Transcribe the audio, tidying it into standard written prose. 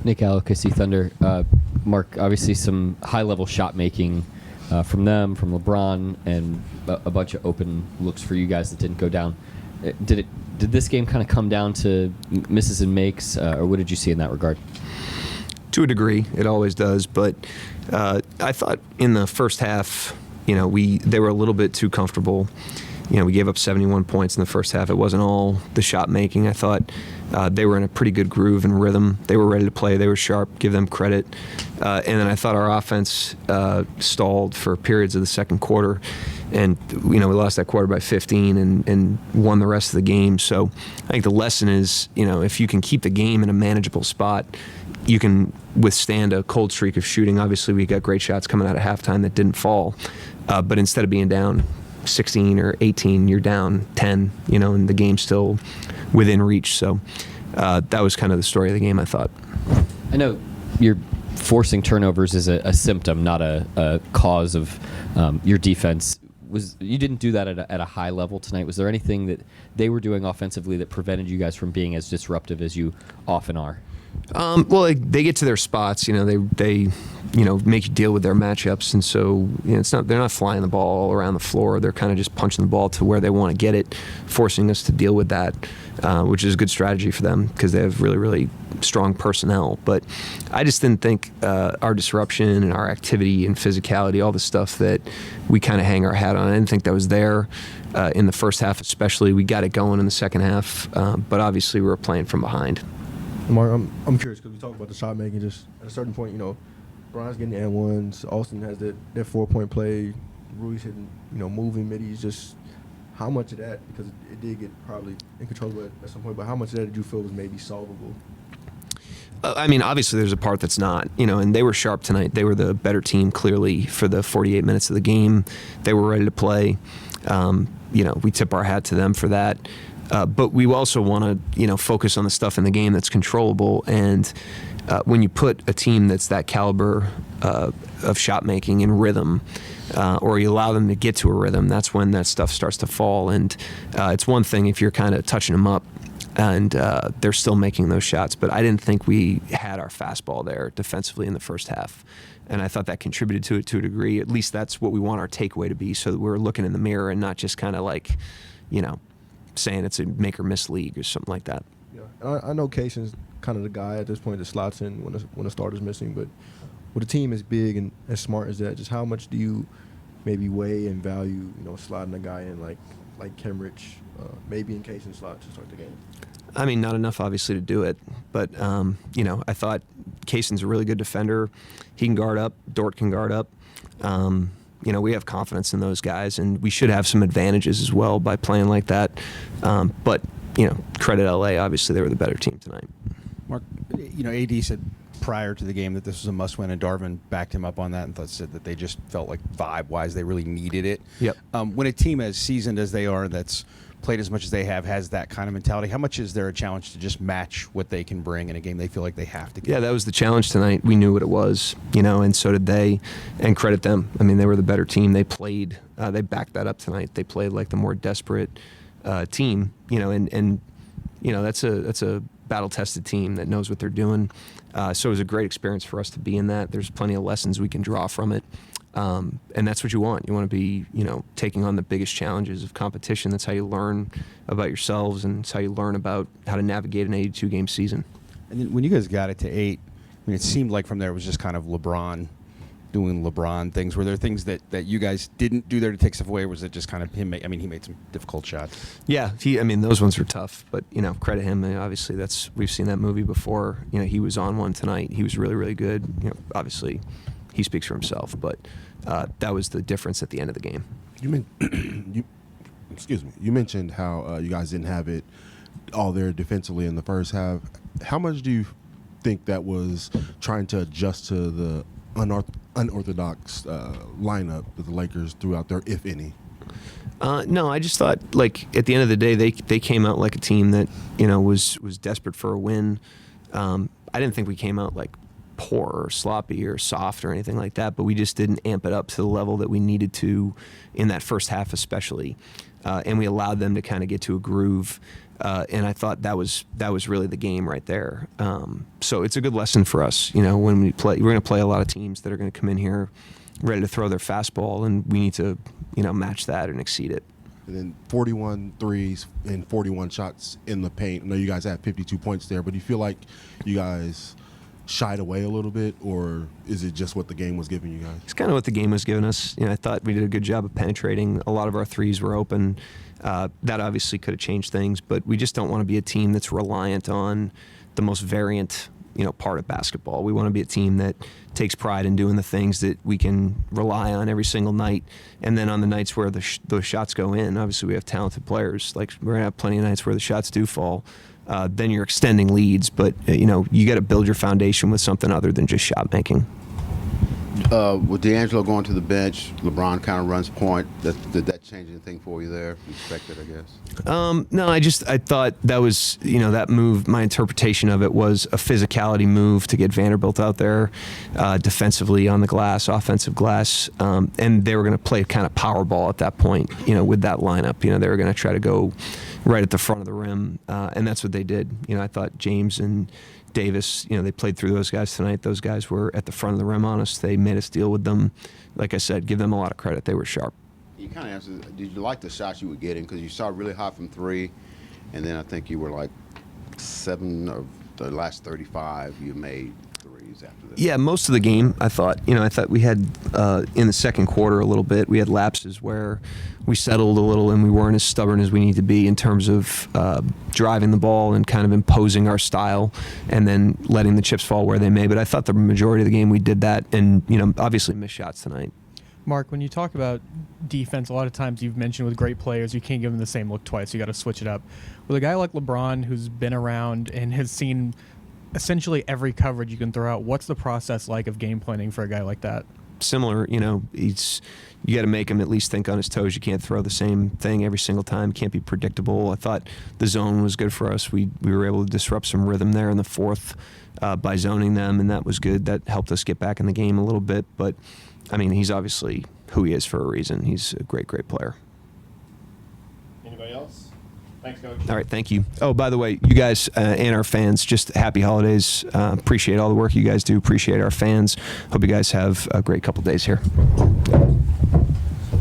Nick Alakasi, Thunder. Mark, obviously some high-level shot making from them, from LeBron, and a bunch of open looks for you guys that didn't go down. Did this game kind of come down to misses and makes, or what did you see in that regard? To a degree, it always does. But I thought in the first half, they were a little bit too comfortable. We gave up 71 points in the first half. It wasn't all the shot making. I thought they were in a pretty good groove and rhythm. They were ready to play. They were sharp. Give them credit. And then I thought our offense stalled for periods of the second quarter. And, we lost that quarter by 15 and won the rest of the game. So I think the lesson is, if you can keep the game in a manageable spot, you can withstand a cold streak of shooting. Obviously, we got great shots coming out of halftime that didn't fall. But instead of being down 16 or 18, you're down 10, and the game's still within reach. So that was kind of the story of the game, I thought. I know you're forcing turnovers is a symptom, not a cause of your defense. You didn't do that at a high level tonight. Was there anything that they were doing offensively that prevented you guys from being as disruptive as you often are? Well, they get to their spots. They make you deal with their matchups, and so they're not flying the ball all around the floor. They're kind of just punching the ball to where they want to get it, forcing us to deal with that, which is a good strategy for them because they have really, really strong personnel. But I just didn't think our disruption and our activity and physicality, all the stuff that we kind of hang our hat on, I didn't think that was there in the first half. Especially, we got it going in the second half, but obviously we were playing from behind. Mark, I'm curious because we talk about the shot making. Just at a certain point, Brian's getting the and ones. Austin has that 4-point play. Rui's hitting, moving middies. Just how much of that, because it did get probably in control at some point, but how much of that did you feel was maybe solvable? Obviously there's a part that's not, and they were sharp tonight. They were the better team clearly for the 48 minutes of the game. They were ready to play. We tip our hat to them for that. But we also want to, focus on the stuff in the game that's controllable. And when you put a team that's that caliber of shot making in rhythm, or you allow them to get to a rhythm, that's when that stuff starts to fall. And it's one thing if you're kind of touching them up and they're still making those shots. But I didn't think we had our fastball there defensively in the first half. And I thought that contributed to it to a degree. At least that's what we want our takeaway to be, so that we're looking in the mirror and not just kind of like, saying it's a make or miss league or something like that. Yeah, I know Kaysen's kind of the guy at this point that slots in when a starter's missing, but with a team as big and as smart as that, just how much do you maybe weigh and value, slotting a guy in like Kemrich, maybe in Kaysen's slot to start the game? Not enough obviously to do it, but I thought Kaysen's a really good defender. He can guard up. Dort can guard up. We have confidence in those guys, and we should have some advantages as well by playing like that. But credit LA. Obviously, they were the better team tonight. Mark, AD said prior to the game that this was a must-win, and Darvin backed him up on that and said that they just felt like vibe-wise they really needed it. Yep. When a team as seasoned as they are, that's played as much as they have, has that kind of mentality, how much is there a challenge to just match what they can bring in a game they feel like they have to get? Yeah, that was the challenge tonight. We knew what it was, and so did they, and credit them. They were the better team. They played, they backed that up tonight. They played like the more desperate team, and that's a battle-tested team that knows what they're doing. So it was a great experience for us to be in that. There's plenty of lessons we can draw from it. And that's what you want. You want to be, taking on the biggest challenges of competition. That's how you learn about yourselves, and it's how you learn about how to navigate an 82-game season. And then when you guys got it to 8, it seemed like from there it was just kind of LeBron doing LeBron things. Were there things that you guys didn't do there to take stuff away, or was it just kind of him? He made some difficult shots. Yeah, those ones were tough, but credit him. Obviously, we've seen that movie before. He was on one tonight. He was really, really good. Obviously, he speaks for himself, but that was the difference at the end of the game. You mentioned how you guys didn't have it all there defensively in the first half. How much do you think that was trying to adjust to the unorthodox lineup that the Lakers threw out there, if any? No, I just thought, at the end of the day, they came out like a team that was desperate for a win. I didn't think we came out poor or sloppy or soft or anything like that, but we just didn't amp it up to the level that we needed to in that first half especially. And we allowed them to kind of get to a groove. And I thought that was really the game right there. So it's a good lesson for us. When we play, we're going to play a lot of teams that are going to come in here ready to throw their fastball, and we need to, match that and exceed it. And then 41 threes and 41 shots in the paint. I know you guys had 52 points there, but do you feel like you guys shied away a little bit, or is it just what the game was giving you guys? It's kind of what the game was giving us. I thought we did a good job of penetrating. A lot of our threes were open. That obviously could have changed things, but we just don't want to be a team that's reliant on the most variant, part of basketball. We want to be a team that takes pride in doing the things that we can rely on every single night. And then on the nights where those shots go in, obviously we have talented players. Like, we're going to have plenty of nights where the shots do fall. Then you're extending leads, but you got to build your foundation with something other than just shot making. With Daigneault going to the bench, LeBron kind of runs point. Did that change anything for you there? You expected, I guess. No, I thought that was, that move, my interpretation of it was a physicality move to get Vanderbilt out there defensively on the glass, offensive glass. And they were going to play kind of power ball at that point, with that lineup. They were going to try to go right at the front of the rim. And that's what they did. I thought James and Davis, they played through those guys tonight. Those guys were at the front of the rim on us. They made us deal with them. Like I said, give them a lot of credit. They were sharp. You kind of answered, did you like the shots you were getting? Because you shot really hot from three, and then I think you were like 7 of the last 35 you made threes after that. Yeah, most of the game, I thought. I thought we had, in the second quarter a little bit, we had lapses where we settled a little and we weren't as stubborn as we need to be in terms of driving the ball and kind of imposing our style and then letting the chips fall where they may. But I thought the majority of the game we did that, and obviously missed shots tonight. Mark, when you talk about defense, a lot of times you've mentioned with great players, you can't give them the same look twice. You got to switch it up. With a guy like LeBron, who's been around and has seen essentially every coverage you can throw out, what's the process like of game planning for a guy like that? Similar, you got to make him at least think on his toes. You can't throw the same thing every single time. Can't be predictable. I thought the zone was good for us. We were able to disrupt some rhythm there in the fourth by zoning them, and that was good. That helped us get back in the game a little bit. But, he's obviously who he is for a reason. He's a great, great player. Anybody else? Thanks, Coach. All right, thank you. Oh, by the way, you guys and our fans, just happy holidays. Appreciate all the work you guys do. Appreciate our fans. Hope you guys have a great couple days here.